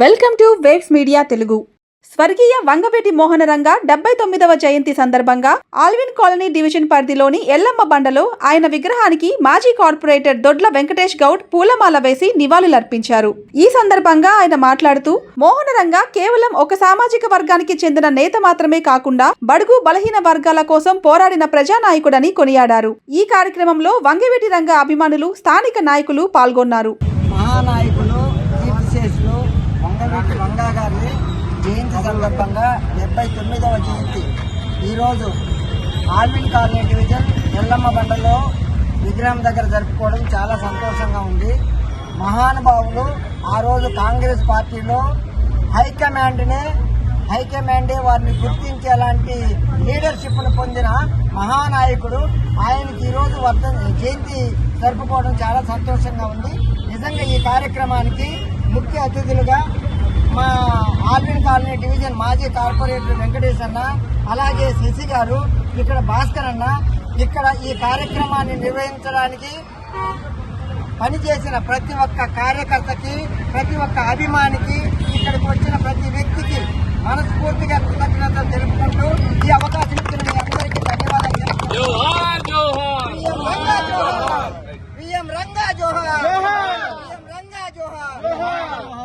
Welcome to waves media Telugu. స్వర్గీయ వంగవీటి మోహనరంగ 79వ జయంతి సందర్భంగా Alvin colony division పరిధిలోని ఎల్లమ్మ బండలో ఆయన విగ్రహానికి మాజీ కార్పొరేటర్ దొడ్ల వెంకటేష్ గౌడ్ పూలమాల వేసి నివాళులర్పించారు. ఈ సందర్భంగా ఆయన మాట్లాడుతూ, మోహనరంగ కేవలం ఒక సామాజిక వర్గానికి చెందిన నేత మాత్రమే కాకుండా బడుగు బలహీన వర్గాల కోసం పోరాడిన ప్రజానాయకుడని కొనియాడారు. ఈ కార్యక్రమంలో వంగవీటి రంగ అభిమానులు, స్థానిక నాయకులు పాల్గొన్నారు. వంగవీటి రంగా గారి జయంతి సందర్భంగా 79వ జయంతి ఈరోజు ఆల్విన్ కాలనీ డివిజన్ ఎల్లమ్మ బండలో విగ్రహం దగ్గర జరుపుకోవడం చాలా సంతోషంగా ఉంది. మహానుభావులు ఆ రోజు కాంగ్రెస్ పార్టీలో హైకమాండే వారిని గుర్తించేలాంటి లీడర్షిప్ను పొందిన మహానాయకుడు. ఆయనకి ఈరోజు జయంతి జరుపుకోవడం చాలా సంతోషంగా ఉంది. నిజంగా ఈ కార్యక్రమానికి ముఖ్య అతిథులుగా మా ఆల్విన్ కాలనీ డివిజన్ మాజీ కార్పొరేటర్ వెంకటేష్ అన్న, అలాగే శశి గారు, ఇక్కడ భాస్కర్ అన్న, ఇక్కడ ఈ కార్యక్రమాన్ని నిర్వహించడానికి పనిచేసిన ప్రతి ఒక్క కార్యకర్తకి, ప్రతి ఒక్క అభిమానికి, ఇక్కడికి వచ్చిన ప్రతి వ్యక్తికి మనస్ఫూర్తిగా కృతజ్ఞతలు తెలుపుకుంటూ